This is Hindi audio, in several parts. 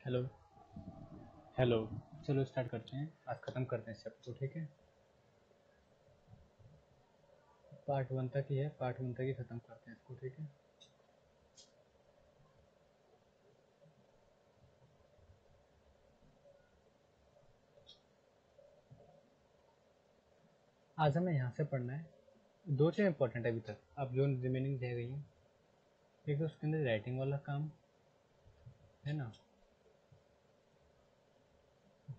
हेलो। हेलो। चलो स्टार्ट करते हैं, आज ख़त्म करते हैं इस चैप्टर को, ठीक है। पार्ट वन तक ही है, पार्ट वन तक ही ख़त्म करते हैं इसको, ठीक है। आज हमें यहाँ से पढ़ना है, दो चीज़ इंपॉर्टेंट है अभी तक, अब जो रिमेनिंग रह गई हैं। एक तो उसके अंदर राइटिंग वाला काम है ना,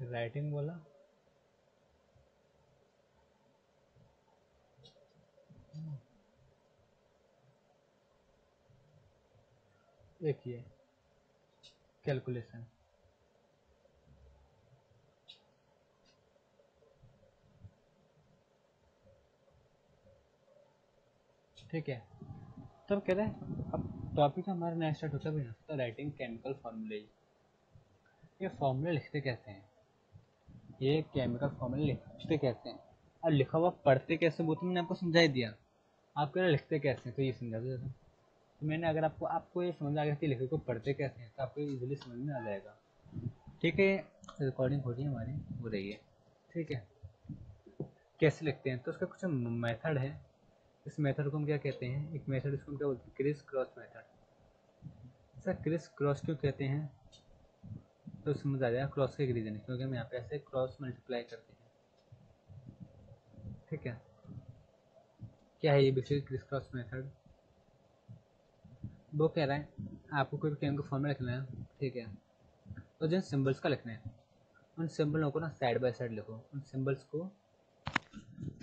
राइटिंग वाला एक ही है, कैलकुलेशन। ठीक है, तब कह रहे हैं अब टॉपिक हमारा नया स्टार्ट होता है यहाँ से, राइटिंग केमिकल फार्मूले। ये फार्मूले लिखते कैसे हैं, ये केमिकल फार्मूले लिखते कैसे हैं, और लिखा हुआ पढ़ते कैसे वो तो मैंने आपको समझा ही दिया। आप कह रहे हैं लिखते कैसे हैं, तो ये समझा दो जरा। तो मैंने अगर आपको ये समझ आ गया कि लिखे को पढ़ते कैसे हैं तो आपको इजीली समझ में आ जाएगा। ठीक है, रिकॉर्डिंग हो रही है हमारी, हो रही है, ठीक है। कैसे लिखते हैं तो उसका कुछ मेथड है। इस मेथड को हम क्या कहते हैं, एक मेथड इसको हम क्या बोलते हैं, criss cross method. Sir criss cross क्यों कहते हैं, तो समझ आ जाएगा क्रॉस का एक रीजन है, क्योंकि हम यहाँ पे ऐसे क्रॉस मल्टीप्लाई करते हैं। ठीक है, क्या है ये बेसिकली क्रिस क्रॉस मेथड। वो कह रहा है आपको कोई केम का फॉर्मूला लिखना है, ठीक है, तो जिन सिंबल्स का लिखना है उन सिंबलों को ना साइड बाय साइड लिखो, उन सिंबल्स को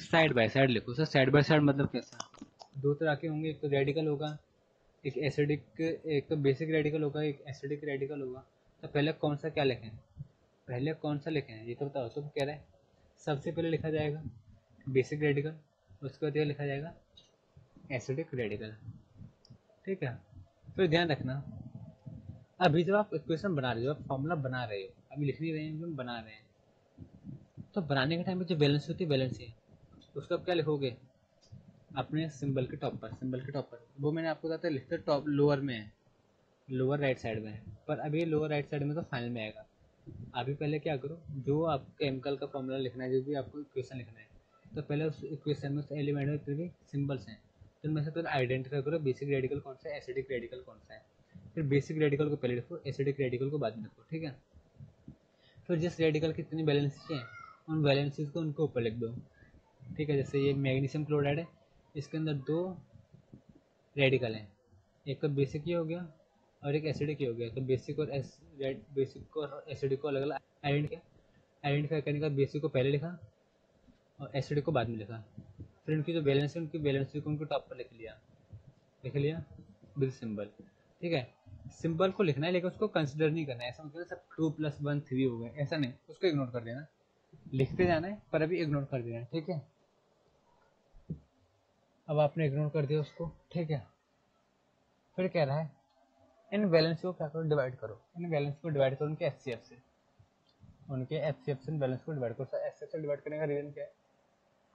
साइड बाय साइड लिखो। सर साइड बाय साइड मतलब कैसा, दो तरह के होंगे, एक तो रेडिकल होगा, एक एसिडिक, एक तो बेसिक रेडिकल होगा, एक एसिडिक रेडिकल होगा। तो पहले कौन सा क्या लिखें, पहले कौन सा लिखें ये तो बताओ। तो कह रहे हैं सबसे पहले लिखा जाएगा बेसिक रेडिकल, उसके बाद लिखा जाएगा एसिडिक रेडिकल। ठीक है, फिर ध्यान रखना अभी जब आप इक्वेशन बना रहे हो, आप फॉर्मूला बना रहे हो, अभी लिख नहीं रहे हैं, हम बना रहे हैं, तो बनाने के टाइम पे जो बैलेंस होती है, बैलेंस है उसको आप क्या लिखोगे, अपने सिंबल के टॉप पर, सिंबल के टॉप पर। वो मैंने आपको बताया लिखते टॉप लोअर में है, लोअर राइट साइड में है, पर अभी लोअर राइट साइड में तो फाइनल में आएगा। अभी पहले क्या करो, जो आपको केमिकल का फॉर्मूला लिखना है, जो भी आपको इक्वेशन लिखना है, तो पहले उस इक्वेशन में उस एलिमेंट में जितने भी सिंबल्स हैं तो उनमें से पहले आइडेंटिफाई करो बेसिक रेडिकल कौन सा है, एसिडिक रेडिकल कौन सा है। फिर बेसिक रेडिकल को पहले लिखो, एसिडिक रेडिकल को बाद में लिखो, ठीक है। फिर जिस रेडिकल की कितनी वैलेंसी है उन वैलेंसीज को उनको ऊपर लिख दो। ठीक है, जैसे ये मैग्नीशियम क्लोराइड है, इसके अंदर दो रेडिकल हैं, एक तो बेसिक ही हो गया और एक एसिडिक ही हो गया। तो बेसिक और एसिडिक को अलग अलग आइडेंटिफाई करने का बेसिक को पहले लिखा और एसिडिक को बाद में लिखा। फिर उनकी जो बैलेंस है उनकी बैलेंस को उनको टॉप पर लिख लिया विद सिंबल। ठीक है, सिंबल को लिखना है लेकिन उसको कंसिडर नहीं करना है, ऐसा मतलब सब 2+1 3 हो गए ऐसा नहीं, उसको इग्नोर कर देना, लिखते जाना है पर अभी इग्नोर कर देना है। ठीक है, अब आपने इग्नोर कर दिया उसको, ठीक है। फिर कह रहा है इन बैलेंस को क्या करो, डिवाइड करो, इन बैलेंस को डिवाइड करो उनके एचसीएफ से, उनके एचसीएफ से बैलेंस को डिवाइड करो। एचसीएफ से डिवाइड करने का रीजन क्या है,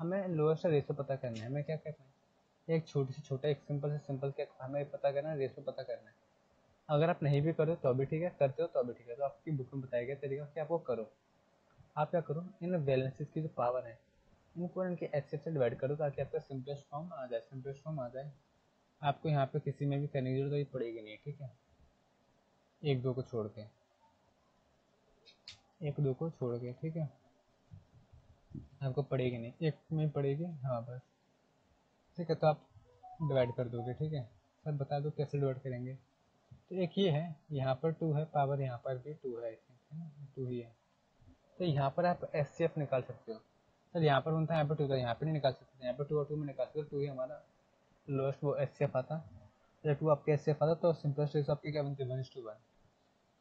हमें लोअर से रेशो पता करना है, हमें क्या करना है, एक छोटी से छोटा, एक सिंपल से सिंपल क्या हमें पता करना है, रेशो पता करना है। अगर आप नहीं भी करो तो भी ठीक है, करते हो तो भी ठीक है, तो आपकी बुक में बताया गया तरीका कि आपको करो। आप क्या करो, इन बैलेंसेस की जो पावर है इनको इनके एचसीएफ से डिवाइड करो ताकि आपका सिंपलेस्ट फॉर्म आ जाए, सिंपलेस्ट फॉर्म आ जाए। आपको यहाँ पे किसी में भी करने की जरूरत पड़ेगी नहीं, ठीक है, एक दो को छोड़ के, एक दो को छोड़ के, ठीक है, आपको पड़ेगी नहीं, एक में पड़ेगी, हाँ बस। ठीक है, तो आप डिवाइड कर दोगे, ठीक है। सर बता दो कैसे डिवाइड करेंगे। तो एक ये है, यहाँ पर 2 है पावर, यहाँ पर भी 2 है, है ना, 2 ही है। तो यहाँ पर आप एचसीएफ निकाल सकते हो। सर यहाँ पर 1 था, यहाँ पर 2 था, यहाँ पर नहीं निकाल सकते, यहाँ पर 2 और 2 में निकाल सकते हो, 2 ही हमारा लोएस्ट वो एचसीएफ आता। जब 2 आपके एचसीएफ आता तो सिंपलेस्ट रेशो आपकी क्या बनती है, 1:1।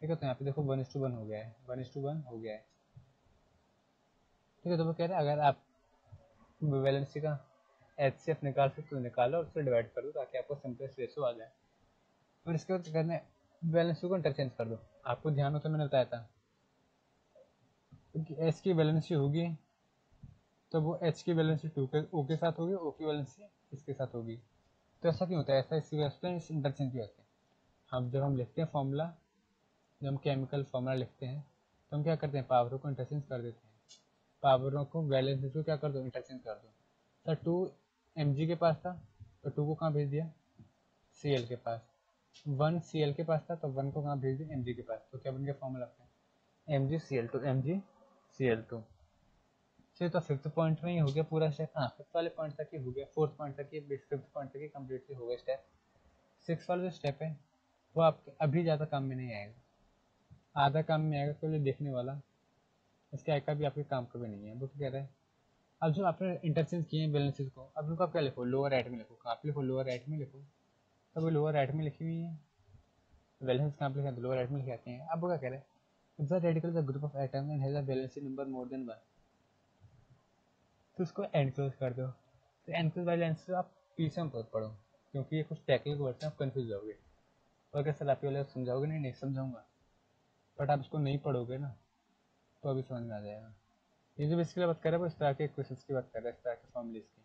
ठीक है, तो यहाँ पे देखो 1:1 हो गया है, 1:1 हो गया है। ठीक है, तो वो कह रहे हैं अगर आप वैलेंसी का एचसीएफ निकाल सकते तो निकालो और उससे डिवाइड कर दो ताकि आपको सिंपलेस्ट रेशो आ जाए। और इसके बाद क्या करना है, वैलेंसी को इंटरचेंज कर दो। आपको ध्यान हो तो मैंने बताया था क्योंकि एच की वैलेंसी होगी तो वो एच की वैलेंसी ओ के साथ होगी, ओ की वैलेंसी इसके साथ होगी। तो ऐसा क्यों होता है, ऐसा इसी वजह से इंटरचेंज भी होते हैं। हम जब हम लिखते हैं फॉर्मूला, जब हम केमिकल फॉर्मूला लिखते हैं तो हम क्या करते हैं, पावरों को इंटरचेंज कर देते हैं, पावरों को वैलेंस को क्या कर दो, इंटरचेंज कर दो। सर 2 mg के पास था तो 2 को कहाँ भेज दिया, Cl के पास। 1 Cl के पास था तो 1 को कहाँ भेज दिया, mg के पास। तो क्या बन गया फॉर्मूला अपना, MgCl2 MgCl2। चलिए तो फिफ्थ पॉइंट में ही हो गया पूरा स्टेप। हाँ फिफ्थ वाले पॉइंट तक ही हो गया, फोर्थ पॉइंट तक ही, फिफ्थ पॉइंट तक ही कम्प्लीटली हो गया स्टेप। सिक्स वाला जो स्टेप है वो आपके अभी ज़्यादा काम में नहीं आएगा, आधा काम में आएगा केवल देखने वाला, इसके आगे का भी आपके काम का भी नहीं है। वो क्या कह रहा है, अब जो आपने इंटरचेंज किए हैं बैलेंसेज को, अब उनको आप क्या लिखो, लोअर राइट में लिखो। कहाँ पे लिखो, लोअर राइट में लिखो। तब वो लोअर राइट में लिखी हुई है, बैलेंस कहाँ पे लिखा है, लोअर राइट में लिखे आते हैं। अब वो क्या कह रहे हैं, if the radical is a group of atoms and has a valence number more than 1, तो उसको एनक्लोज कर दो। तो एनक्लोज वाले आंसर आप पीछे में पढ़ो, क्योंकि ये कुछ टेक्निकल वर्ड्स हैं, आप कंफ्यूज होगे। और अगर सर आपके वाले समझाओगे, नहीं समझाऊंगा, बट आप इसको नहीं पढ़ोगे ना तो अभी समझ में आ जाएगा। ये जो बेसिकली बात कर रहा है वो इस तरह के क्वेश्चंस की बात कर रहा है, इस तरह के फॉर्मूलेस की,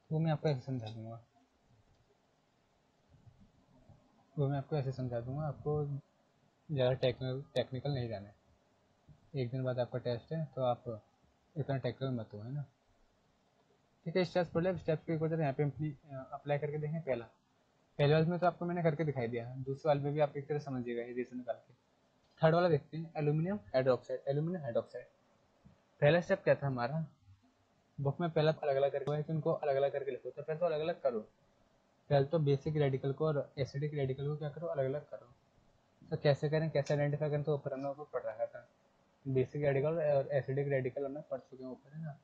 वो मैं आपको ऐसे समझा दूंगा, आपको ज़्यादा टेक्निकल नहीं जाना है। एक दिन बाद आपका टेस्ट है तो आप इतना टेक्निकल मत हो, है ना। ठीक है, स्टेप्स पढ़ ले। स्टेप्स के ऊपर यहाँ पे अप्लाई करके देखें। पहले वाले में तो आपको मैंने करके दिखाई दिया, दूसरे वाले में भी आप एक तरह समझिएगा ये रीजन निकाल के। थर्ड वाला देखते हैं, एल्यूमिनियम हाइड्रोक्साइड। पहला स्टेप क्या था हमारा, बुक में पहला अलग अलग करके है कि उनको अलग अलग करके लिखो। तो पहले तो अलग अलग करो, पहले तो बेसिक रेडिकल को और एसिडिक रेडिकल को क्या करो, अलग अलग करो। तो कैसे करें, कैसे आइडेंटिफाई करें, तो ऊपर हमने ऊपर पढ़ रखा था, बेसिक रेडिकल और एसिडिक रेडिकल हमने पढ़ चुके हैं ऊपर, है ना।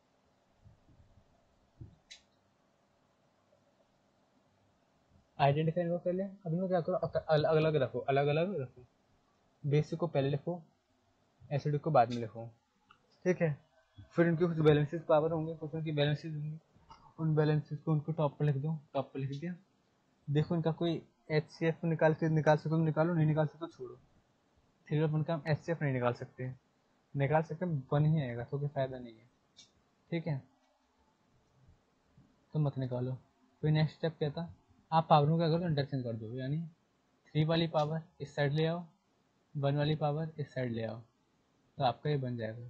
आइडेंटिफाई इनको कर लिया, अब इनको क्या करो, अलग अलग रखो, बेसिक को पहले लिखो, एसिडिक को बाद में लिखो, ठीक है। फिर उनके कुछ बैलेंसेस पावर होंगे, कुछ उनकी बैलेंसेस होंगी, उन बैलेंसेस को उनको टॉप पर लिख दो, टॉप पर लिख दिया। देखो इनका कोई HCF निकाल सको तो निकालो, नहीं निकाल सको तो छोड़ो। थ्री ऑफ वन का हम HCF नहीं निकाल सकते वन ही आएगा, तो कोई फायदा नहीं है, ठीक है, तो मत निकालो। फिर नेक्स्ट स्टेप क्या था, आप पावरों का करो, इंटरचेंज कर दो, यानी 3 वाली पावर इस साइड ले आओ, 1 वाली पावर इस साइड ले आओ, तो आपका ये बन जाएगा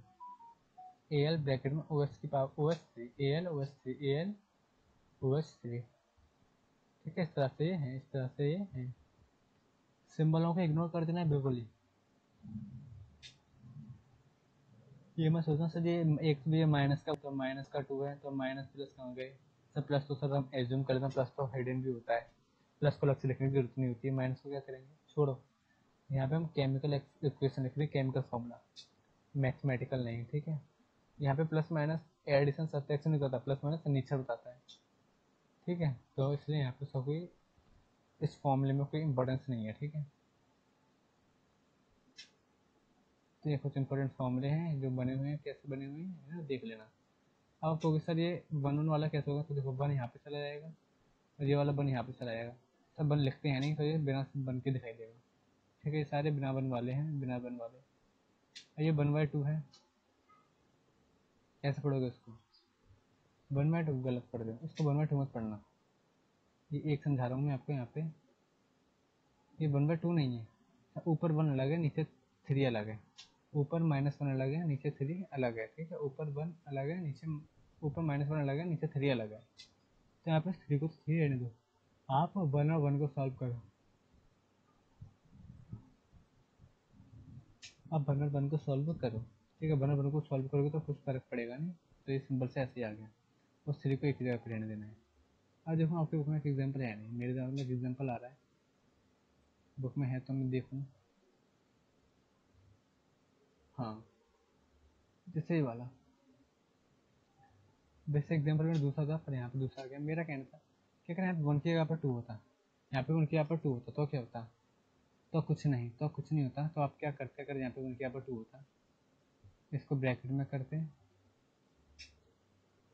AL ब्रैकेट में OS की पावर OS3 AL OS3, ठीक है। इस तरह से ये है, इस तरह से ये है। सिंबलों को इग्नोर कर देना है बिल्कुल ही, ये मैं सोचना सर ये एक तो ये माइनस का, तो माइनस का 2 है तो माइनस प्लस का हो गए सर। प्लस तो सर हम एज्यूम कर लेते हैं, प्लस तो हिडन भी होता है, प्लस को अलग से लिखने की जरूरत नहीं होती है, माइनस को क्या करेंगे, छोड़ो। यहाँ पे हम केमिकल इक्वेशन लिख रहे हैं, केमिकल फॉर्मूला, मैथमेटिकल नहीं, ठीक है। यहाँ पे प्लस माइनस एडिशन सब्ट्रैक्शन नहीं करता, प्लस माइनस नीचे बताता है, ठीक है। तो इसलिए यहाँ पे सब कोई इस फॉर्मूले में कोई इंपॉर्टेंस नहीं है, ठीक है। तो ये कुछ इंपॉर्टेंट फॉर्मूले हैं जो बने हुए हैं, कैसे बने हुए हैं ना, देख लेना। अब आपको सर ये वन वाला कैसे होगा, तो देखो वन यहाँ पे चला जाएगा और ये वाला वन यहाँ पे चला जाएगा। सब वन लिखते हैं नहीं, तो ये बिना वन के दिखाई देगा, ठीक है। ये सारे बिना वन वाले हैं, बिना वन वाले। और ये 1/2 है, कैसे पढ़ोगे इसको, 1/2 गलत पढ़ दो, इसको 1/2 मत पढ़ना। ये एक समझा रहा हूँ मैं आपको, यहाँ पे ये 1/2 नहीं है, ऊपर वन अलग है, नीचे 3 अलग है, ऊपर -1 अलग है, नीचे 3 अलग है, ठीक है। ऊपर 1 अलग है, नीचे ऊपर -1 अलग है, नीचे 3 अलग है। तो यहाँ पे 3 को 3 रहने दो, आप 1 और 1 को सॉल्व करो। आप 1 और 1 को सॉल्व करो, ठीक है। 1 और 1 को सॉल्व करोगे तो कुछ फर्क पड़ेगा नहीं, तो ये सिंपल से ऐसे ही आ गया। उस 3 को एक ही जगह पे रहने देना है। अब देखो आपके बुक में एक एग्जाम्पल है नहीं, मेरे दिमाग में एक एग्जाम्पल आ रहा है, बुक में है तो मैं देखूँ। हाँ जैसे ही वाला, वैसे एग्जाम्पल में दूसरा था पर यहाँ पे दूसरा आ गया। मेरा कहना था क्या करें, यहाँ पे 1 की जगह पर 2 होता, यहाँ पे 1 की जगह पर 2 होता तो क्या होता, तो कुछ नहीं होता। तो आप क्या करते, अगर यहाँ पे 1 की जगह पर 2 होता, इसको ब्रैकेट में करते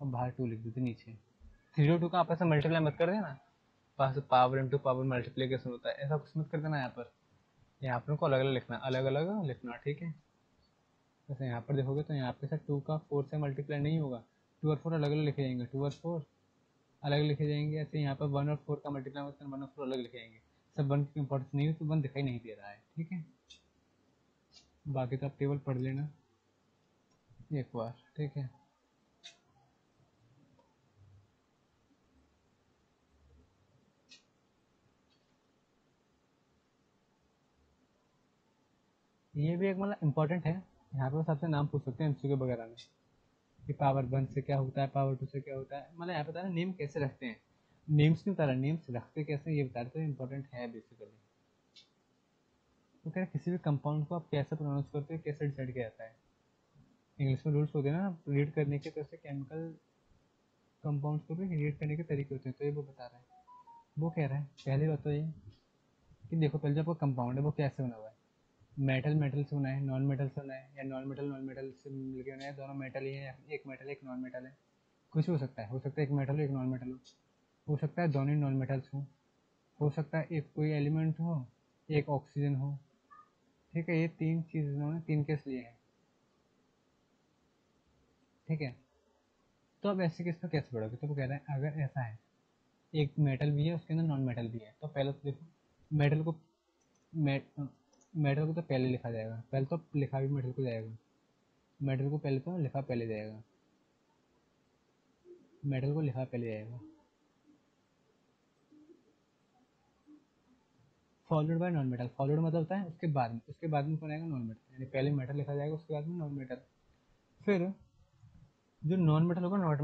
और बाहर 2 लिख देते नीचे। 3 और 2 का आपस में मल्टीप्लाई मत कर देना, पास पावर इंटू पावर मल्टीप्लीकेशन होता है, ऐसा कुछ मत कर देना। यहाँ पर को अलग अलग लिखना, ठीक है। जैसे यहाँ पर देखोगे तो यहाँ पे सर 2 का 4 से मल्टीप्लाई नहीं होगा, 2 और 4 अलग अलग लिखे जाएंगे, 2 और 4 अलग लिखे जाएंगे। ऐसे यहाँ पर 1 और 4 का मल्टीप्लाई मत करना, 1 और 4 अलग लिखे जाएंगे। सब 1 की इंपॉर्टेंस नहीं है तो 1 दिखाई नहीं दे रहा है, ठीक है। बाकी तो आप टेबल पढ़ लेना एक बार, ठीक है। ये भी एक मतलब इम्पोर्टेंट है, यहाँ पे सबसे नाम पूछ सकते हैं एमसीक्यू वगैरह में कि पावर वन से क्या होता है, पावर टू से क्या होता है, मतलब यहाँ पे बता रहा नेम कैसे रखते हैं, नेम्स नहीं बता रहा, नेम्स रखते कैसे हैं ये बता रहे, तो इम्पोर्टेंट है बेसिकली। तो क्या किसी भी कंपाउंड को आप कैसे प्रोनाउंस करते हो, कैसे डिसाइड किया जाता है। इंग्लिश में रूल्स होते हैं ना रीड करने के, तो ऐसे केमिकल कंपाउंड्स को भी रीड करने के तरीके होते हैं, तो ये वो बता रहा है। वो कह रहा है पहली बात तो ये कि देखो पहले जो आपका कंपाउंड है वो कैसे बना हुआ है, मेटल मेटल से बना है, नॉन मेटल से बना है, या नॉन मेटल से मिलकर बना है, दोनों मेटल ही है, या एक मेटल एक नॉन मेटल है, कुछ हो सकता है, हो सकता है एक मेटल हो एक नॉन मेटल हो सकता है दोनों ही नॉन मेटल्स हो सकता है एक कोई एलिमेंट हो, एक ऑक्सीजन हो, ठीक है। ये तीन चीज़ इन्होंने तीन केस लिए हैं, ठीक है। तो अब ऐसे केस में कैसे पढ़ोगे, तो वो कह रहा है अगर ऐसा है एक मेटल भी है उसके अंदर नॉन मेटल भी है, तो पहले तो देखो मेटल को मेटल को तो पहले लिखा जाएगा, पहले तो लिखा भी मेटल को जाएगा, मेटल को पहले तो लिखा पहले जाएगा, मेटल को लिखा पहले जाएगा, followed by non metal, followed मतलब होता है उसके बाद में कौन आएगा, नॉन मेटल, यानी पहले मेटल लिखा जाएगा उसके बाद में नॉन मेटल। फिर जो नॉन मेटल होगा, नॉन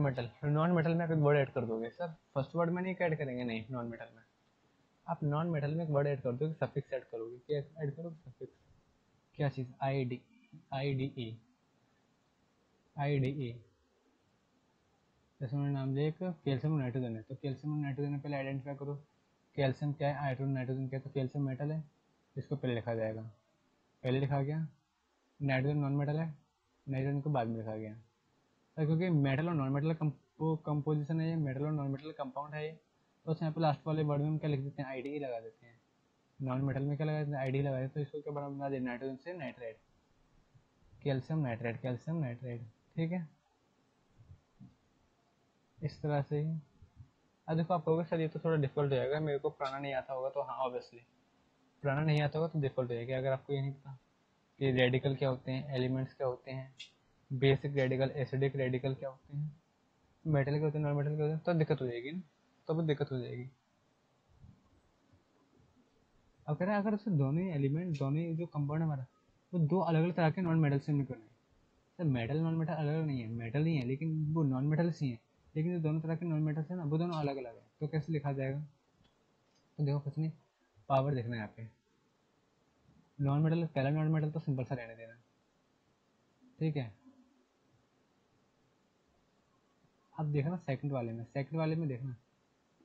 मेटल में आप एक वर्ड ऐड कर दोगे, सर फर्स्ट वर्ड में नहीं ऐड करेंगे, नहीं, नॉन मेटल में आप नॉन मेटल में एक वर्ड ऐड कर दोगे, सफिक्स ऐड करोगे, क्या ऐड करोगे, सफिक्स, क्या चीज़, आई डी ई। जैसे उन्होंने नाम लिया एक कैल्शियम नाइट्रोजन है, तो कैल्शियम नाइट्रोजन पहले आइडेंटिफाई करो, कैल्शियम क्या है, हाइड्रोजन नाइट्रोजन क्या है, तो कैल्शियम मेटल है, इसको पहले लिखा जाएगा, पहले लिखा गया। नाइट्रोजन नॉन मेटल है, नाइट्रोजन को बाद में लिखा गया, तो क्योंकि मेटल और नॉन मेटल कंपोजिशन है ये, मेटल और नॉन मेटल कंपाउंड है ये, तो यहाँ पे लास्ट वाले वर्ड में हम क्या लिख देते हैं, आई डी लगा देते हैं, नॉन मेटल में क्या लगा देते हैं, आई डी लगा देते हैं, तो इसको क्या बना दे, नाइट्रोजन से नाइट्राइड, कैल्शियम नाइट्राइड, ठीक है। इस तरह से ही। अब देखो आप कहोगे सर ये तो थोड़ा डिफिकल्ट हो जाएगा, मेरे को पढ़ाना नहीं आता होगा, तो हाँ ऑब्वियसली पढ़ाना नहीं आता होगा तो डिफिकल्ट हो जाएगा, अगर आपको ये नहीं पता कि रेडिकल क्या होते हैं, एलिमेंट्स क्या होते हैं, बेसिक रेडिकल एसिडिक रेडिकल क्या होते हैं, मेटल के होते हैं, नॉन मेटल के होते हैं, तो दिक्कत हो जाएगी ना, तब दिक्कत हो जाएगी। अब कह रहे हैं अगर उससे दोनों ही एलिमेंट, दोनों ही जो कंपाउंड हमारा, वो दो अलग अलग तरह के नॉन मेटल से मिलकर है, सर मेटल नॉन मेटल अलग अलग नहीं है, मेटल ही है लेकिन वो नॉन मेटल्स ही है, लेकिन जो दोनों तरह के नॉन मेटल्स है ना वो दोनों अलग अलग है, तो कैसे लिखा जाएगा, तो देखो कुछ नहीं, पावर देखना है यहाँ पे, नॉन मेटल पहला नॉन मेटल तो सिंपल सा रहने देना, ठीक है। अब देखना सेकंड वाले में देखना,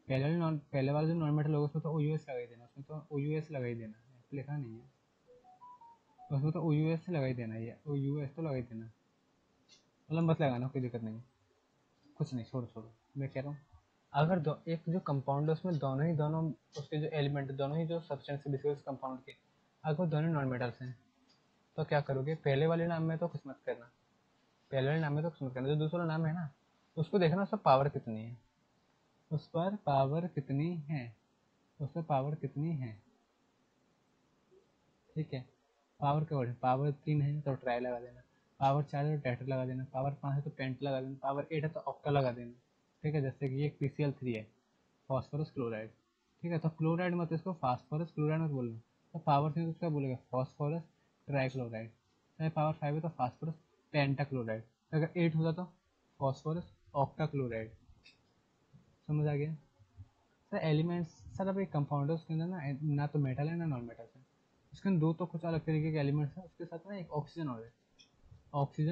पहले वाला जो नॉन मेटल होगा उसमें तो ओ यू एस लगा ही देना, उसमें तो ओ यू एस लगा ही देना, लिखा नहीं है, उसमें तो ओ यू एस लगा ही देना, ये ओ यू एस तो लगा ही देना, मतलब मत लगाना, कोई दिक्कत नहीं, कुछ नहीं, छोड़ो छोड़ो, मैं कह रहा हूँ अगर एक जो कंपाउंड है उसमें दोनों उसके जो एलिमेंट, दोनों ही जो सब्सटेंस है बेसिकली उस कंपाउंड के, अगर वो दोनों नॉन मेटल्स हैं, तो क्या करोगे, पहले वाले नाम में तो कुछ मत करना, पहले वाले नाम में तो कुछ मत करना, जो दूसरा नाम है ना उसको देखना उसमें पावर कितनी है, उस पर पावर कितनी है, उस पर पावर कितनी है, ठीक है। पावर का वर्ड है, पावर 3 है तो ट्राई लगा देना, पावर 4 है तो टेट्रा लगा देना, पावर 5 है तो पेंट लगा देना, पावर 8 है तो ऑक्टा लगा देना, ठीक है। जैसे कि ये PCl3 है, फॉस्फोरस क्लोराइड, ठीक है, तो क्लोराइड मत इसको फास्फोरस क्लोराइड मत बोलना, तो पावर 3 तो उसका बोलेगा फॉस्फोरस ट्राइक्लोराइड, चाहे पावर 5 है तो फास्फोरस पेंटाक्लोराइड, अगर 8 होता तो फॉस्फोरस ऑक्टा क्लोराइड, समझ आ गया। सर एलिमेंट्स, सर अब एक कंपाउंड है उसके अंदर ना तो मेटल है ना नॉन मेटल है, उसके अंदर दो तो कुछ अलग तरीके के एलिमेंट्स हैं, उसके साथ ना एक ऑक्सीजन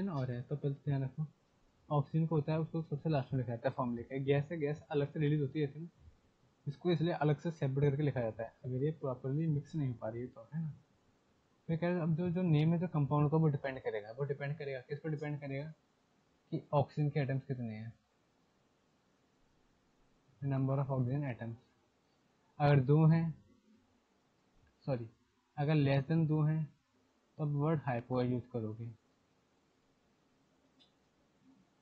और है, तो पहले ध्यान रखो, ऑक्सीजन को होता है उसको सबसे लास्ट में लिखा जाता है फॉर्मूले का, गैस है, गैस अलग से रिलीज होती है ना, इसको इसलिए अलग से सेपरेट करके लिखा जाता है, अगर ये प्रॉपरली मिक्स नहीं हो पा रही है तो, है ना। फिर कह रहे अब जो जो नेम है जो कंपाउंड का, वो डिपेंड करेगा किस पर डिपेंड करेगा, कि ऑक्सीजन के एटम्स कितने हैं, नंबर ऑफ ऑक्सीजन एटम्स, अगर दो हैं, सॉरी, अगर लेस देन दो हैं तो अब वर्ड हाइपो यूज करोगे,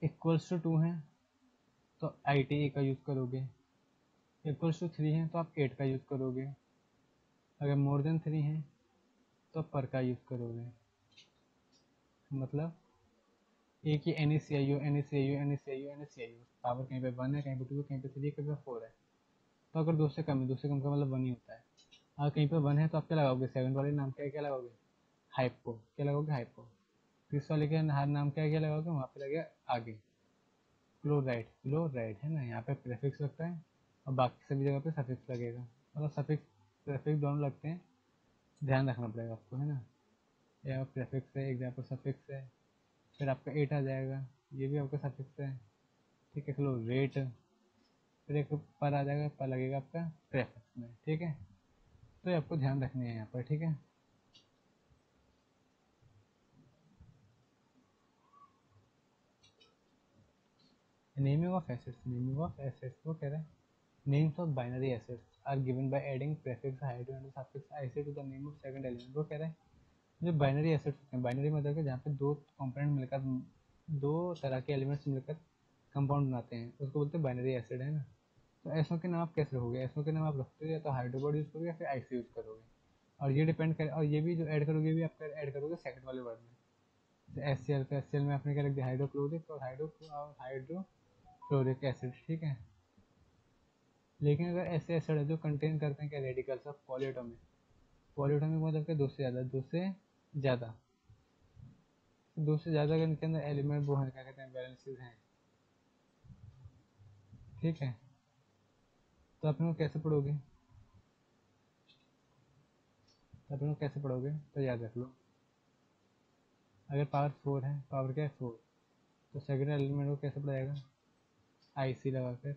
इक्वल्स टू 2 हैं तो ITE का यूज करोगे, इक्वल्स टू 3 हैं तो आप 8 का यूज करोगे, अगर मोर देन 3 हैं तो पर का यूज करोगे, मतलब एक ही एन ई सी आई ओ एन ई सी आई ओ एन ई सी आई ओ एन ई सी आई ओ, पावर कहीं पे 1 है, कहीं पे 2 है, कहीं पे 3 है, कहीं पे 4 है। तो अगर 2 से कम है, 2 से कम का मतलब 1 ही होता है। अगर कहीं पे 1 है तो आप क्या लगाओगे, सेकंड वाले नाम क्या लगाओगे, हाइपो, क्या लगाओगे, हाइपो। तीस वाले के हर नाम क्या लगाओगे, वहाँ पे लगेगा आगे क्लोराइड, क्लोराइड है ना, यहाँ पे प्रेफिक्स लगता है और बाकी सभी जगह पे सफिक्स लगेगा, मतलब सफिक्स प्रेफिक्स दोनों लगते हैं, ध्यान रखना पड़ेगा आपको, है ना। यहाँ प्रेफिक्स है, एग्जाम्पल सफिक्स है, फिर आपका 8 आ जाएगा, ये भी आपका सफिक्स है, ठीक है। क्लोरेट, फिर एक पर आ जाएगा, पर लगेगा आपका प्रेफिक्स में, ठीक है। तो ये आपको ध्यान रखनी है यहाँ पर, ठीक है। Naming of acids, naming of acids वो कह रहे हैं names of binary acids are given by adding prefix hydro and suffix ic to the name of second element। वो कह रहे हैं जो बाइनरी एसिड्स होते हैं, बाइनरी मतलब कि जहाँ पे दो कंपोनेंट मिलकर, दो तरह के एलिमेंट्स मिलकर कंपाउंड बनाते हैं, उसको बोलते हैं बाइनरी एसिड, है ना। तो ऐसों के नाम आप कैसे रखोगे, ऐसों के नाम आप रखते हो या तो हाइड्रोबोर्ड यूज़ करोगे या फिर आईसी यूज़ करोगे, और ये डिपेंड कर, और ये भी जो ऐड करोगे भी आप ऐड करोगे सेकंड वाले वर्ड में। एस सी एल, तो एस सी एल में आपने क्या रख दिया, हाइड्रोक्लोरिक और हाइड्रोक्लोरिक एसिड, ठीक है। लेकिन अगर ऐसे एसिड है जो कंटेन करते हैं क्या, रेडिकल्स ऑफ पॉलीएटॉमिक, पॉलीएटॉमिक मतलब कि दो से ज़्यादा, दो से ज़्यादा, दो से ज़्यादा अगर इनके अंदर एलिमेंट वो हैं, क्या कहते हैं, बैलेंसेस हैं, ठीक है। तो आप इनको कैसे पढ़ोगे, तो आप इनको कैसे पढ़ोगे, तो याद रख लो, अगर पावर 4 है, पावर क्या है 4, तो सेकेंड एलिमेंट को कैसे पढ़ा जाएगा, आई सी लगा कर।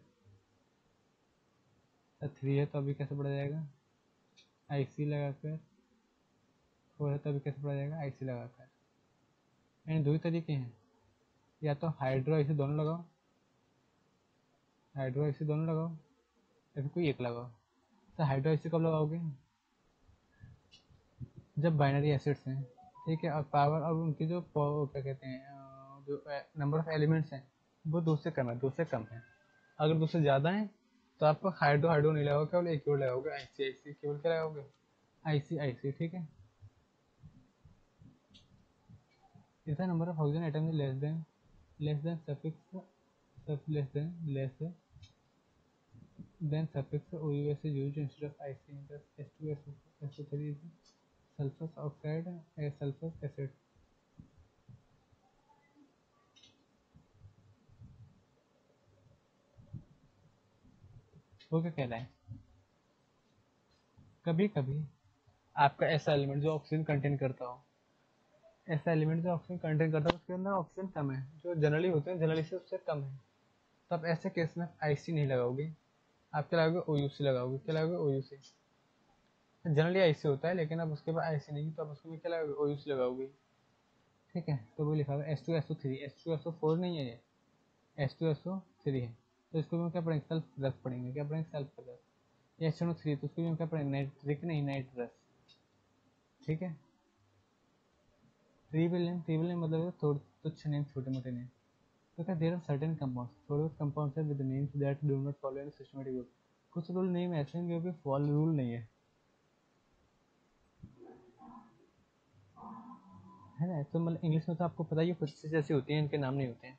3 है तो अभी कैसे पढ़ा जाएगा, आई सी लगा कर। 4 है तो अभी कैसे पढ़ा जाएगा, आई सी लगा कर। यानी दो ही तरीके हैं, या तो हाइड्रो आई सी दोनों लगाओ, हाइड्रो आई सी दोनों लगाओ, या फिर कोई एक लगाओ। तो हाइड्रो आई सी कब लगाओगे, जब बाइनरी एसिड्स हैं, ठीक है, और पावर, और उनकी जो क्या कहते हैं, जो नंबर ऑफ एलिमेंट्स हैं वो दो से कम है, दो से कम है। अगर दो से ज़्यादा है तो आप हाइड्रो हाइड्रो नहीं लगाओगे, केवल एक ही लगाओगे, आई सी आई सी, केवल क्या लगाओगे, आई सी आई सी, ठीक है। If the number of oxygen atom is less than suffix, less suffix OUS is used instead of IC, thus S2SO3 is sulfur oxide, a sulfur acid। वो क्या कह रहा है, कभी कभी आपका ऐसा एलिमेंट जो ऑक्सीजन कंटेन करता हो, ऐसा एलिमेंट जो ऑक्सीजन कंटेन करता है उसके अंदर ऑक्सीजन कम है, जो जनरली होते हैं जनरली से उससे कम है, तो आप ऐसे केस में आईसी नहीं लगाओगे, आप क्या लगाओगे, ओयूसी लगाओगे, क्या लगाओगे, ओयूसी। जनरली आईसी होता है, लेकिन अब उसके बाद आईसी नहीं, तो आप उसको भी क्या लगाओगे, ओयूसी लगाओगे, ठीक है। तो वो लिखा हुआ S2SO3, S2SO4 नहीं है, ये H2SO3 है। तो इसको भी हम क्या पढ़ेंगे, सेल्फ रस पढ़ेंगे, क्या पढ़ेंगे, सेल्फ रस। ये HNO3 तो उसको भी हम क्या पढ़ेंगे, नाइट्रिक नहीं, नाइट्रस, ठीक है। ट्रिपल नेम मतलब थोड़े तुच्छ नेम, छोटे मोटे नेम। तो क्या, देयर आर सर्टेन कंपाउंड्स, थोड़े बहुत कंपाउंड्स है with names that do not follow any systematic rule. कुछ रूल नेम ऐसे हैं जो कि फॉलो रूल नहीं है ना। तो मतलब इंग्लिश में तो आपको पता ही है, कुछ चीज़ ऐसी होती हैं इनके नाम नहीं होते हैं।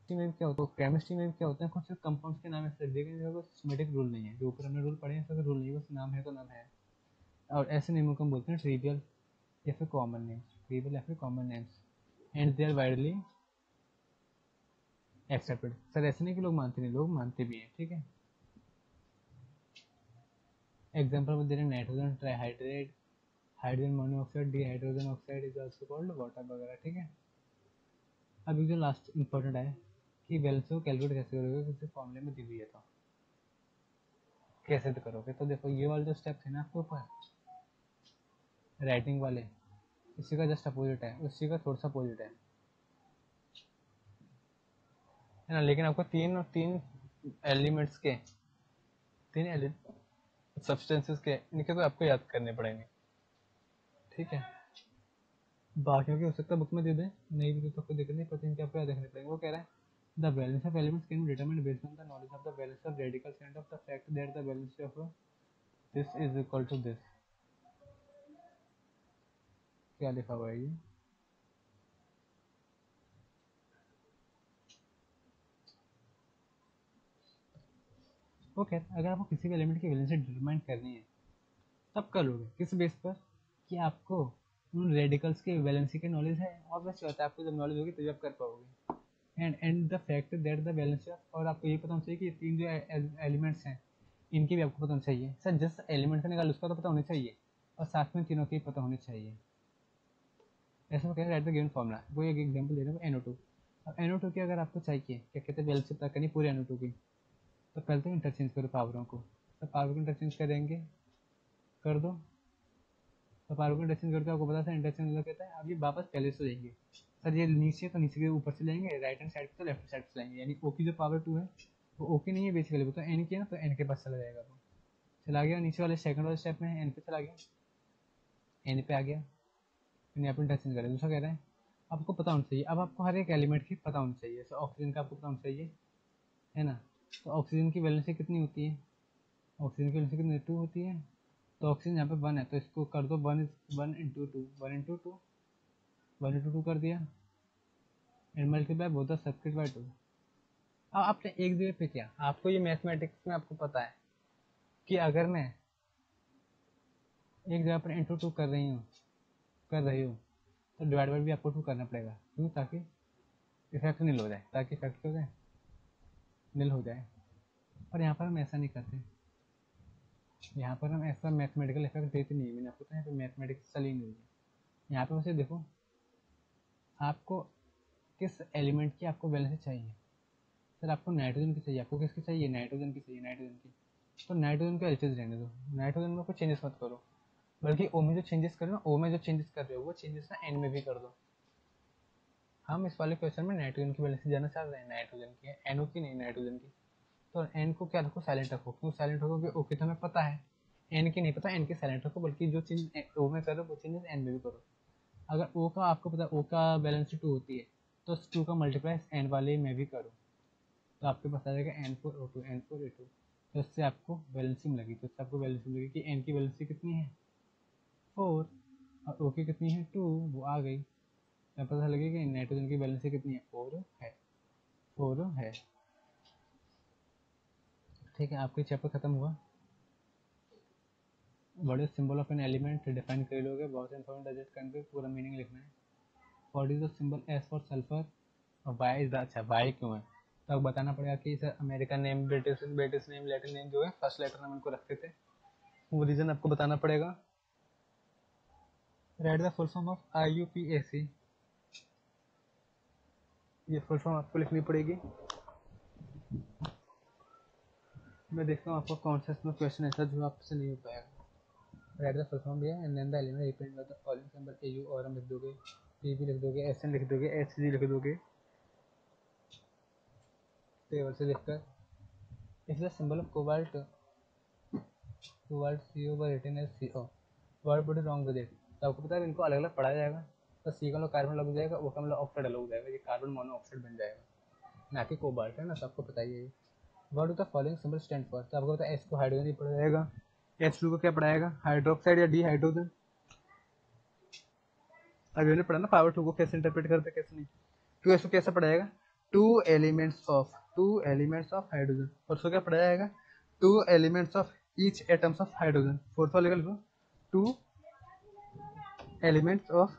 केमिस्ट्री में भी क्या होता है, केमिस्ट्री में भी क्या होता है, कुछ कंपाउंड्स के नाम ऐसे रख दिए गए हैं, सिस्टमैटिक रूल नहीं है, जो ऊपर हमने रूल पढ़े हैं ऐसा रूल नहीं है, बस नाम है तो नाम है। और ऐसे नेमों को हम बोलते हैं ट्रिवियल या फिर कॉमन नेम्स, ट्रिवियल या फिर common names, and they are widely accepted. Sir ऐसे नहीं कि लोग मानते नहीं, लोग मानते भी हैं, ठीक है। एग्जाम्पल में दे रहे हैं nitrogen trihydrate, hydrogen monoxide, dehydrogen oxide is also called water वगैरह, ठीक है। अब एक जो लास्ट इंपॉर्टेंट है कि वैलेंस को कैलकुलेट कैसे करोगे, किसी फॉर्मूले में दी हुई है तो कैसे तो करोगे। तो देखो ये वाले जो स्टेप थे ना आपके ऊपर राइटिंग वाले, इसी का जस्ट अपोजिट है, उसी का थोड़ा सा अपोजिट है ना। लेकिन आपको तीन और तीन एलिमेंट्स के, तीन सब्सटेंसेस के, इनके तो आपको याद करने पड़ेंगे, ठीक है। बाकियों की हो सकता है बुक में दे दें, नहीं भी तो कोई दिक्कत नहीं, पर इनके आपको याद रखने पड़ेंगे। वो कह रहा है the balance of elements can be determined based on the knowledge of the balance of radicals and of the fact that the balance of this is equal to this. क्या लिखा हुआ है ये, वो कहता है अगर आपको किसी भी एलिमेंट की वैलेंसी डिटरमाइन करनी है तब कर लोगे, किस बेस पर, कि आपको उन रेडिकल्स की वैलेंसी की नॉलेज है, और बस होता है आपको जब नॉलेज होगी तभी आप कर पाओगे। And the fact that the valency of, और आपको ये पता होना चाहिए कि ये तीन जो एलिमेंट्स हैं इनकी भी आपको पता होना चाहिए। सर जस्ट एलिमेंट का निकाल उसका तो पता होना चाहिए, और साथ में तीनों के पता होने चाहिए। ऐसा वो कह रहे राइट द गिवन फॉर्मूला, वो एक एग्जांपल दे रहे हैं NO2। अब NO2 की अगर आपको चाहिए क्या कहते हैं वैलेंसी पता करनी पूरे NO2 की, तो पहले तो इंटरचेंज करो पावरों को। तो पावर को इंटरचेंज करेंगे, कर दो, तो पावर को इंटरचेंज करके आपको पता था इंटरचेंज मतलब कहता है अब ये वापस पहले से लेंगे। सर ये नीचे तो नीचे के ऊपर से लेंगे, राइट हैंड साइड तो लेफ्ट साइड से लेंगे, यानी ओ की जो पावर 2 है वो ओ की नहीं है बेसिकली, वो तो एन की है ना, तो एन के पास चला जाएगा। वो चला गया नीचे वाले सेकंड वाले स्टेप में, एन पे चला गया, एन पे आ गया, फिर यहाँ पे इंटरचेंज करें। दूसरा कह रहे हैं आपको पता होना चाहिए, अब आपको हर एक एलिमेंट की पता होना चाहिए। जैसे ऑक्सीजन का आपको पता होना चाहिए, है ना, तो ऑक्सीजन की वैलेंसी कितनी होती है, ऑक्सीजन की वैलेंसी कितनी 2 होती है, तो ऑक्सीजन यहाँ पे 1 है तो इसको कर दो 1 इंटू टू, 1 इंटू 2 कर दिया, and multiply both the subscript by 2। अब आपने एक जगह पे किया, आपको ये मैथमेटिक्स में आपको पता है कि अगर मैं एक जगह पर इंटू 2 कर रही हूँ तो डिवाइड बाय भी आपको 2 करना पड़ेगा, क्यों, ताकि इफेक्ट नील हो जाए, ताकि इफेक्ट हो जाए, नील हो जाए। और यहाँ पर हम ऐसा नहीं करते, यहाँ पर हम ऐसा मैथमेटिकल इफेक्ट देते नहीं है, मैंने आपको यहाँ पे मैथमेटिक्स चली नहीं है। यहाँ पे वैसे देखो आपको किस एलिमेंट की आपको वैलेंसी चाहिए। सर आपको नाइट्रोजन की चाहिए, आपको किसकी चाहिए, नाइट्रोजन की चाहिए, नाइट्रोजन की, तो नाइट्रोजन को एलसीएस रहने दो, नाइट्रोजन में कोई चेंजेस मत करो, बल्कि ओ में जो चेंजेस कर रहे हो, ओ में जो चेंजेस कर रहे हो वो चेंजेस ना एन में भी कर दो। हम इस वाले क्वेश्चन में नाइट्रोजन की वैलेंसी जानना चाह रहे हैं, नाइट्रोजन की, एनओ की नहीं, नाइट्रोजन की। तो एन को क्या रखो, साइलेंट रखो, क्यों साइलेंट रखो, क्योंकि ओ की तो हमें पता है, एन की नहीं पता, एन की साइलेंट रखो, बल्कि जो चेंज ओ में करो वो चेंजेस एन में भी करो। अगर ओ का आपको पता ओ का बैलेंस 2 होती है तो 2 का मल्टीप्लाई एन वाले में भी करो, तो आपके पास आ जाएगा N4O2 N4A2। तो इससे आपको वैलेंसी मिलेगी, तो इससे आपको वैलेंसी मिलेगी कि एन की वैलेंसी कितनी है 4, और ओ की कितनी है 2, वो आ गई। तो पता लगेगा कि नाइट्रोजन की वैलेंसी कितनी है 4 है। ठीक है, आपका चैप्टर खत्म हुआ। What is symbol of an element define कर लोगे, बहुत इंपॉर्टेंट एडिट करके पूरा मीनिंग लिखना है। What is the symbol S for sulphur, और वाई इज द, अच्छा वाई क्यों है, तो बताना पड़ेगा कि sir American name, British name, Latin name जो है फर्स्ट लेटर हम इनको रखते थे, वो रीजन आपको बताना पड़ेगा। Right the full form of IUPAC, ये फुल फॉर्म आपको लिखनी पड़ेगी। मैं देखता हूँ आपको कौन सा इसमें क्वेश्चन ऐसा जो आपसे नहीं हो पाएगा। राइट द फुल फॉर्म दिया and then the element represent by the following symbol AU, और हम लिख दोगे, PB लिख दोगे, SN लिख दोगे, HG लिख दोगे, टेबल से देखकर। इस the symbol of cobalt, CO by written as CO, what would be wrong with it, तो आपको पता है इनको अलग अलग पढ़ा जाएगा, तो C का मतलब कार्बन अलग हो जाएगा, O का मतलब ऑक्साइड अलग हो जाएगा, ये कार्बन मोनो ऑक्साइड बन जाएगा, ना कि कोबाल्ट, है ना, तो आपको पता ही है। What do the following symbol stand for, तो आपको पता है S को हाइड्रोजन ही पढ़ा जाएगा, H2 को क्या पढ़ाएगा, हाइड्रोक्साइड या डिहाइड्रोजन। अभी हमने पढ़ा ना पावर 2 को कैसे इंटरप्रेट करते हैं कैसे नहीं, तो इसको कैसे पढ़ाएगा, टू एलिमेंट्स ऑफ हाइड्रोजन, और उसको क्या पढ़ा जाएगा, 2 elements of each atoms of hydrogen, fourth वाले लिखो 2 elements of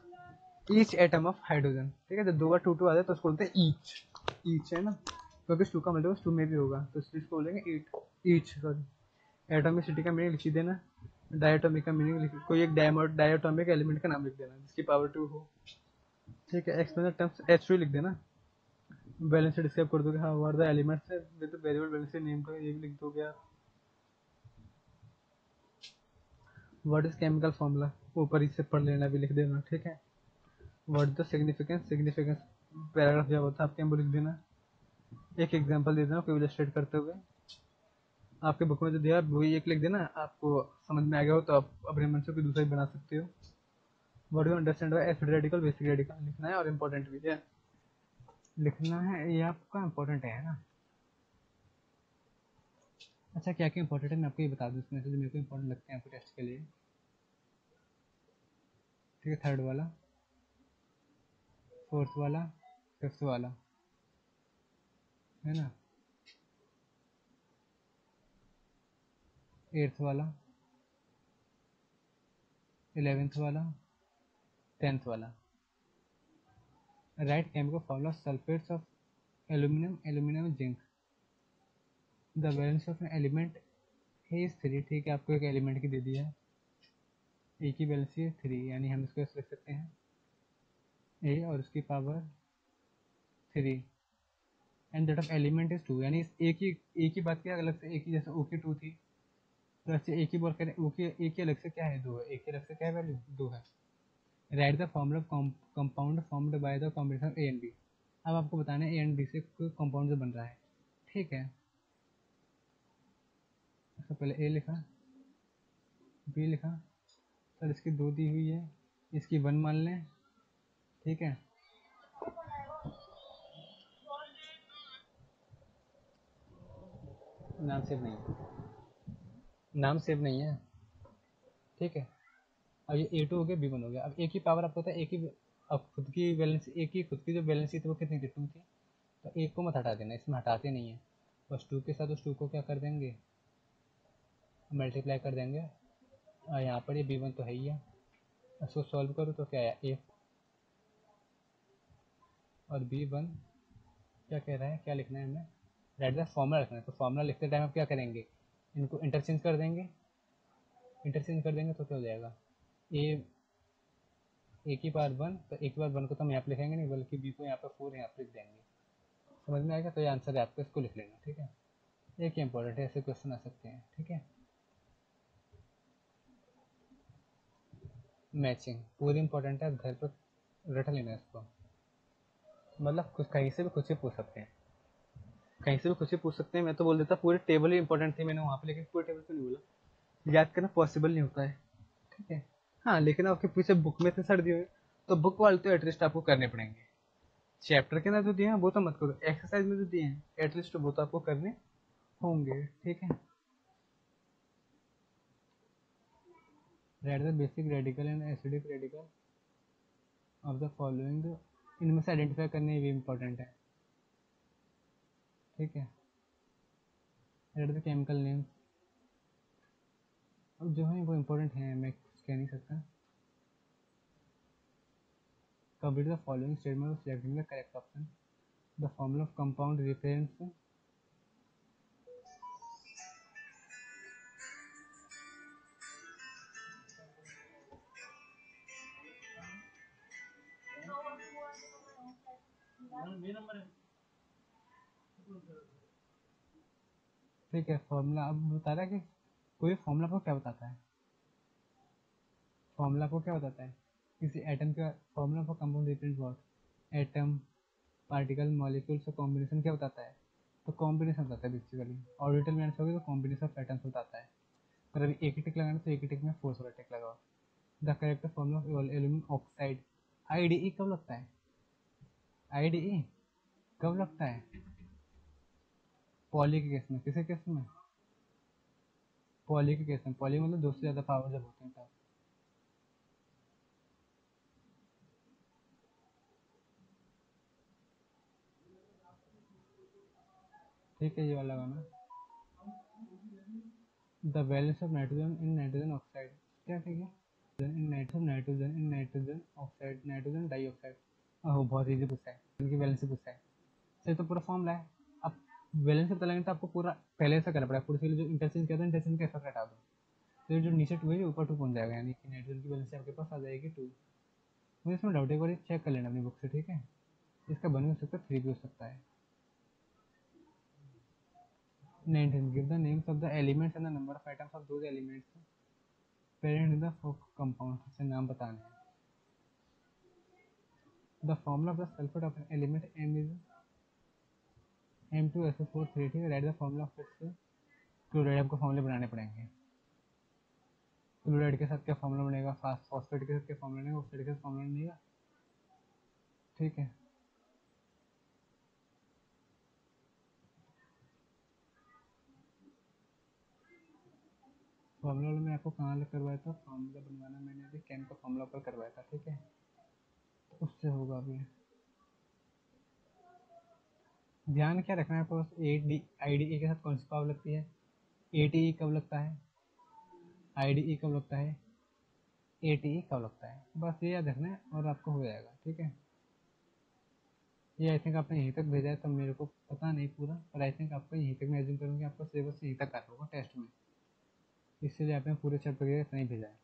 each atom of hydrogen. ठीक है, जब 2 बार 2 आ जाए तो उसको बोलते हैं ईच है ना, क्योंकि 2 का मतलब 2 में भी होगा, तो इसको बोलेंगे ईच सॉरी। एटॉमिसिटी का मीनिंग लिख देना, डायटोमिक का मीनिंग लिख, कोई एक डायटोमिक एलिमेंट का नाम लिख देना जिसकी पावर 2 हो। ठीक है, एक्सप्लेन द टर्म्स H2 लिख देना, बैलेंस डिस्क्राइब कर दोगे, हाँ what the elements with variable balance name का ये भी लिख दोगे आप। व्हाट इज केमिकल फॉर्मूला, ऊपर ही से पढ़ लेना, भी लिख देना। ठीक है, what is the significance paragraph जब होता है आपके लिख देना, एक एग्जांपल दे देना कोई इलस्ट्रेट करते हुए, आपके बुक में जो दिया वही एक लिख देना, आपको समझ में आ गया हो तो आप अपने मन से कोई दूसरा ही बना सकते हो। What you understand by acid radical, basic radical लिखना है, और इम्पोर्टेंट भी है लिखना है, ये आपका इम्पोर्टेंट है ना। अच्छा क्या क्या इंपॉर्टेंट है मैं आपको ये बता दूँ, इसमें से जो मेरे को इंपॉर्टेंट लगते हैं आपको टेस्ट के लिए। ठीक है, थर्ड वाला, फोर्थ वाला, फिफ्थ वाला, है ना, 8th वाला, 11th वाला, 10th वाला। Right chemical formula sulphates of aluminium zinc. The valence of an element A is 3। ठीक है, आपको एक एलिमेंट की दे दिया है, ए की वैलेंसी है 3, यानी हम इसको ऐसे लिख सकते हैं ए और उसकी power 3 and that of element is 2, यानी ए की बात किया अलग से, ए की जैसे ओ की 2 थी, तो ऐसे ए की बात करें ओ की, ए की अलग से क्या है 2 है, ए की अलग से क्या है वैल्यू 2 है। Right the formula of compound formed by the combination A and B. अब आपको बताना है ए एंड बी से कोई कंपाउंड जो बन रहा है। ठीक है, तो पहले ए लिखा, बी लिखा, सर इसकी 2 दी हुई है, इसकी 1 मान लें। ठीक है, नाम सेव नहीं है, नाम सेव नहीं है। ठीक है, अब ये A2 हो गया, B1 हो गया। अब ए की पावर आपको पता है, ए की अब खुद की बैलेंस, ए की खुद की जो बैलेंस थी वो कितनी थी 2 थी, तो एक को मत हटा देना, इसमें हटाते नहीं है, बस 2 के साथ उस 2 को क्या कर देंगे, मल्टीप्लाई कर देंगे। और यहाँ पर ये B1 तो है ही है, इसको सॉल्व करो तो क्या है ए और B1 क्या कह रहा है, क्या लिखना है हमें, राइट द फॉर्मूला रखना है। तो फॉर्मूला लिखते टाइम आप क्या करेंगे, इनको इंटरचेंज कर देंगे, इंटरचेंज कर देंगे तो क्या हो जाएगा, ए ए की पावर 1, तो ए की पावर 1 को तो हम यहाँ पे लिखेंगे नहीं, बल्कि बी को यहाँ पर 4 यहाँ पे लिख देंगे। समझ में आएगा, तो ये आंसर है आपका, इसको लिख लेना। ठीक है, एक ही इंपॉर्टेंट है, ऐसे क्वेश्चन आ सकते हैं। ठीक है, मैचिंग पूरी इंपॉर्टेंट है, घर पर रट लेना इसको, मतलब कुछ कहीं से भी कुछ ही पूछ सकते हैं, कहीं से भी कुछ ही पूछ सकते हैं। मैं तो बोल देता पूरे टेबल ही इंपॉर्टेंट थी मैंने वहाँ पे, लेकिन पूरे टेबल तो नहीं बोला, याद करना पॉसिबल नहीं होता है। ठीक है, हाँ लेकिन आपके पीछे बुक में थे सर दिए हुए, तो बुक वाले तो एटलीस्ट आपको करने पड़ेंगे। चैप्टर के अंदर जो दिए हैं वो तो मत करो, एक्सरसाइज में जो दिए हैं एटलीस्ट वो तो आपको करने होंगे। ठीक है, right the basic radical and acidic radical of the following, इनमें से आइडेंटिफाई करने भी इंपॉर्टेंट है। ठीक है, राइट द केमिकल नेम, अब जो है वो इंपॉर्टेंट है, मैं कुछ कह नहीं सकता। Complete the following statement of selecting the correct option. The formula of compound reference, ठीक है, फॉर्मूला अब बता रहा है कि कोई फॉर्मूला को क्या बताता है, फॉर्मूला को क्या बताता है, किसी एटम का formula for compound represent what, atom, particle, molecules का कॉम्बिनेशन क्या बताता है, तो कॉम्बिनेशन बताता है बेसिकली। ऑर्बिटल में आंसर होगी तो कॉम्बिनेशन ऑफ एटम्स बताता है। पर अभी एक ही टिक लगाना तो एक ही टिक में फोर्स वाला टिक लगाओ। The correct formula of aluminium oxide, IDE कब लगता है, आईडीई कब लगता है, पॉली के केस में, किसी केस में, पॉली के केस में, पॉली मतलब 2 से ज़्यादा पावर जब होते हैं तब। ठीक है, ये वाला लगाना। The valence of nitrogen in nitrogen oxide, क्या ठीक है, नाइट्रोजन ऑक्साइड, नाइट्रोजन डाइऑक्साइड। ओह बहुत इजी पूछा है, इनकी वैलेंस से पूछा है, सही तो पूरा फॉर्मूला है। अब वैलेंस से पता लगेगा तो आपको पूरा पहले से करना पड़ेगा, पूरे से जो इंटरचेंज किया था इंटरचेंज का इफेक्ट हटा दो, तो ये जो नीचे 2 है ऊपर 2 पहुंच जाएगा, यानी कि नाइट्रोजन की वैलेंस आपके पास आ जाएगी 2। मुझे इसमें डाउट है, एक बार चेक कर लेना अपनी बुक से। ठीक है, इसका बन भी हो सकता है 3 भी हो सकता है। 19 give the names of the elements and the number of items of those elements present in the compound से नाम बताने हैं। The formula of the sulphate of an element M is M2SO4 3। ठीक है, right the formula of its chloride, आपको फॉर्मूले बनाने पड़ेंगे। क्लोराइड के साथ क्या फॉर्मूला बनेगा, फॉस्फेट के साथ क्या फॉर्मूला बनेगा, ऑक्साइड के साथ फॉर्मूला बनेगा। ठीक है, फॉर्मूला मैं आपको कहाँ करवाया था, फॉर्मूला बनवाना मैंने अभी केम का फॉर्मूला पर करवाया था। ठीक है, तो उससे होगा अभी। ध्यान क्या रखना है आपको, A D I D A के साथ कौन सी पावर लगती है, ए टी कब लगता है, IDE कब लगता है, ATE कब लगता है, बस ये याद रखना है और आपको हो जाएगा। ठीक है, ये आई थिंक आपने यहीं तक भेजा है, तो मेरे को पता नहीं पूरा, पर आई थिंक आपको यहीं तक, मैं एज्यूम करूँगी आपका सिलेबस यहीं तक आता होगा टेस्ट में, इसलिए आपने पूरे चैप्टर के इतना ही भेजा है।